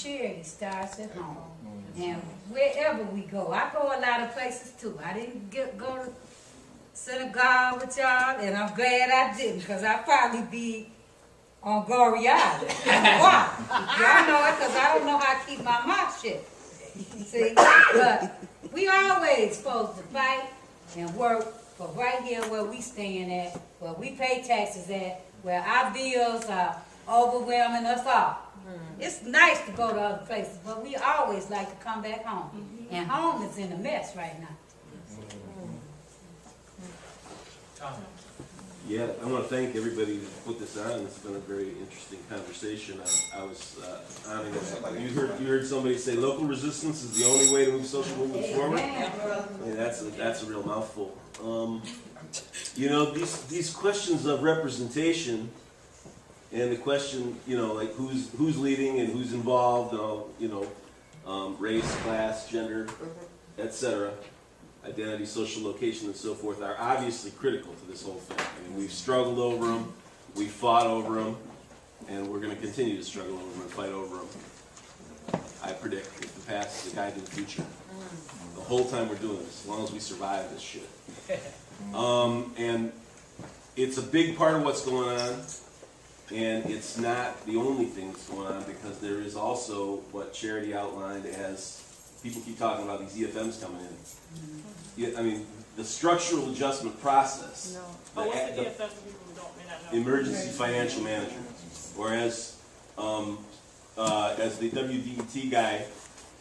charity starts at home. And wherever we go, I go a lot of places too. I didn't go to Senegal with y'all, and I'm glad I didn't, because I'd probably be on Gory Island. Why? Y'all know it, because I don't know how to keep my mouth shut. See? But we always supposed to fight and work for right here where we staying at, where we pay taxes at, where our bills are overwhelming us all. It's nice to go to other places, but we always like to come back home. And home is in a mess right now. Yeah, I want to thank everybody who put this on. It's been a very interesting conversation. I was honoring it. You heard somebody say local resistance is the only way to move social movements forward. Yeah, that's a real mouthful. You know, these questions of representation and the question, you know, like who's leading and who's involved, you know, race, class, gender, etc. Identity, social location, and so forth are obviously critical to this whole thing. I mean, we've struggled over them, we've fought over them, and we're going to continue to struggle over them and fight over them. I predict if the past is the guide to the future. The whole time we're doing this, as long as we survive this shit. And it's a big part of what's going on, and it's not the only thing that's going on, because there is also what Charity outlined as, people keep talking about these EFMs coming in. Yeah, I mean, the structural adjustment process. No. Oh, what's the EFM for people who may not know? Emergency financial management. Or as the WDET guy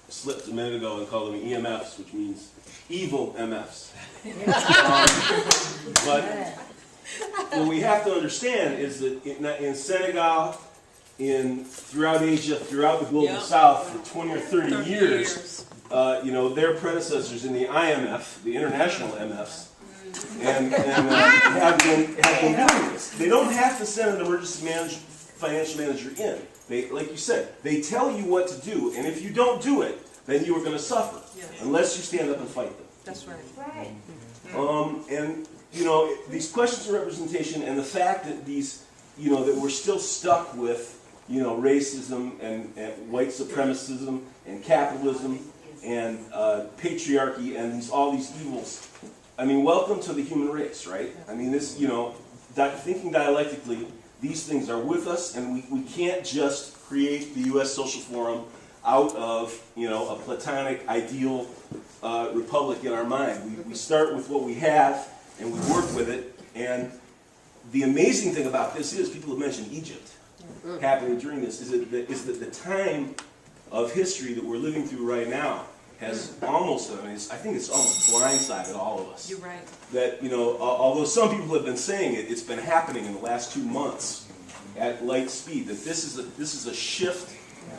slipped a minute ago and called them EMFs, which means evil MFs. But what we have to understand is that in Senegal, throughout Asia, throughout the global South, for 20 or 30 years, you know, their predecessors in the IMF, the international MFs, and have been doing this. They don't have to send an emergency financial manager in. They, like you said, they tell you what to do, and if you don't do it, then you are going to suffer, unless you stand up and fight them. That's right. Right. And you know, these questions of representation and the fact that these, you know, that we're still stuck with, you know, racism and white supremacism and capitalism and patriarchy and all these evils. I mean, welcome to the human race, right? I mean, this, you know, thinking dialectically, these things are with us, and we can't just create the U.S. Social Forum out of, you know, a platonic ideal republic in our mind. We start with what we have, and we work with it. And the amazing thing about this is, people have mentioned Egypt happening during this, is that the time of history that we're living through right now has almost, I mean, I think it's almost blindsided all of us. You're right. That, you know, although some people have been saying it, it's been happening in the last 2 months at light speed, that this is a shift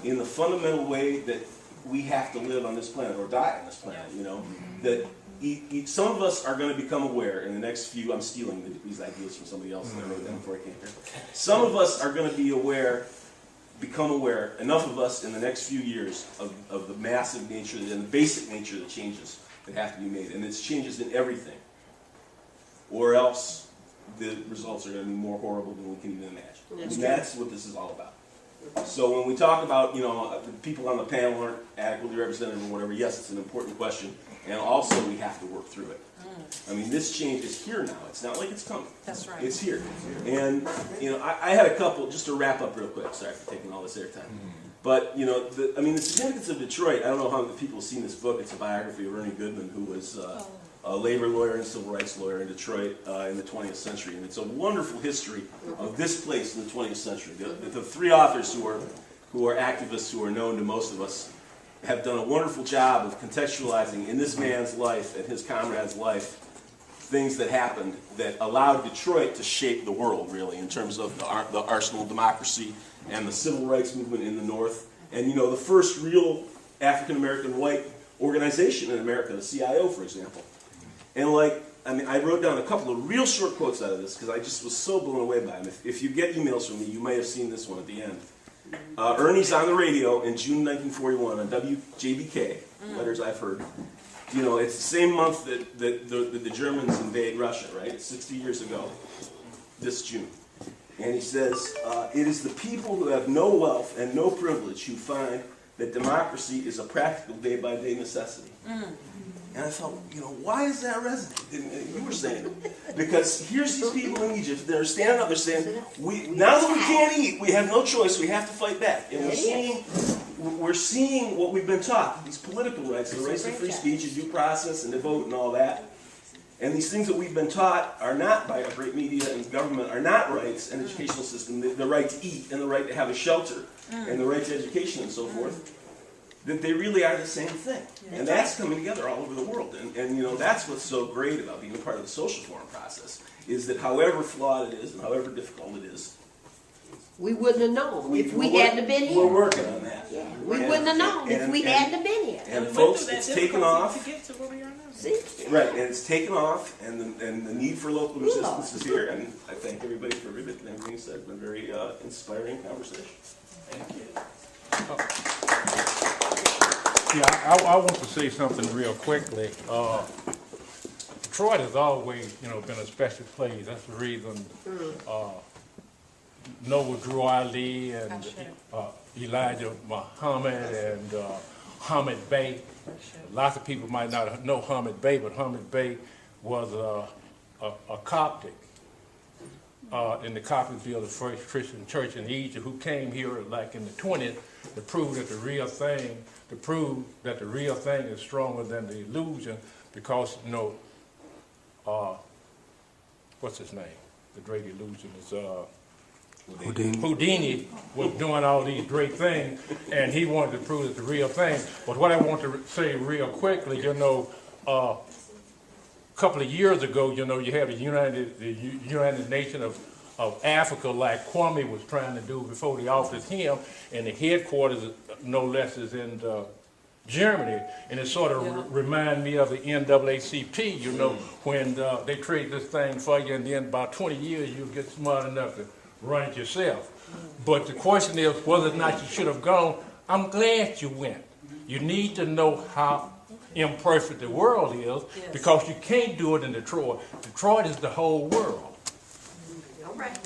in the fundamental way that we have to live on this planet, or die on this planet, you know. That some of us are going to become aware in the next few, I'm stealing these ideas from somebody else, and I wrote them before I came here. Some of us are going to be aware, become aware, enough of us in the next few years of the massive nature and the basic nature of the changes that have to be made. And it's changes in everything. Or else the results are going to be more horrible than we can even imagine. And that's what this is all about. So when we talk about, you know, the people on the panel aren't adequately represented or whatever, yes, it's an important question. And also we have to work through it. I mean, this change is here now. It's not like it's coming. That's right. It's here. And, you know, I had a couple, just to wrap up real quick, sorry for taking all this airtime. But, you know, the significance of Detroit, I don't know how many people have seen this book. It's a biography of Ernie Goodman, who was a labor lawyer and civil rights lawyer in Detroit in the 20th century. And it's a wonderful history of this place in the 20th century. The three authors who are activists, who are known to most of us, have done a wonderful job of contextualizing in this man's life and his comrade's life things that happened that allowed Detroit to shape the world, really, in terms of the arsenal of democracy and the civil rights movement in the North. And, you know, the first real African-American white organization in America, the CIO, for example. And, like, I mean, I wrote down a couple of real short quotes out of this because I just was so blown away by them. If you get emails from me, you may have seen this one at the end. Ernie's on the radio in June 1941 on WJBK, letters I've heard. You know, it's the same month that the Germans invade Russia, right? It's 60 years ago, this June. And he says, it is the people who have no wealth and no privilege who find that democracy is a practical day-by-day necessity. And I thought, why is that resonant? And you were saying it. Because here's these people in Egypt, they're standing up, they're saying, now that we can't eat, we have no choice, we have to fight back. And we're seeing what we've been taught, these political rights, the rights to free speech and due process and to vote and all that. And these things that we've been taught are not, by our great media and government, are not rights and educational system, the right to eat and the right to have a shelter and the right to education and so forth. That they really are the same thing. And that's coming together all over the world. And that's what's so great about being a part of the social forum process, is that however flawed it is and however difficult it is, we wouldn't have known if we hadn't been here. We're working on that. Yeah. We wouldn't have known if we hadn't been here. And folks, it's taken off. To get to where we are now. See? Right, and it's taken off, and the need for local resistance is here, and I thank everybody for everything you said. It's been a very inspiring conversation. Thank you. Yeah, I want to say something real quickly. Detroit has always, been a special place. That's the reason Noah Drew Ali and Elijah Muhammad and Hamid Bey. Lots of people might not know Hamid Bey, but Hamid Bey was a Coptic in the Coptic field, the first Christian church in Egypt, who came here like in the 20s to prove that the real thing is stronger than the illusion, because what's his name? The great illusionist. Houdini was doing all these great things, and he wanted to prove that the real thing. But what I want to say real quickly, a couple of years ago, you had the United Nations of Africa, like Kwame was trying to do before they offered him, and the headquarters, no less, is in Germany, and it sort of remind me of the NAACP, when they create this thing for you, and then about 20 years you'll get smart enough to run it yourself. But the question is whether or not you should have gone. I'm glad you went. You need to know how imperfect the world is, because you can't do it in Detroit. Detroit is the whole world. All right.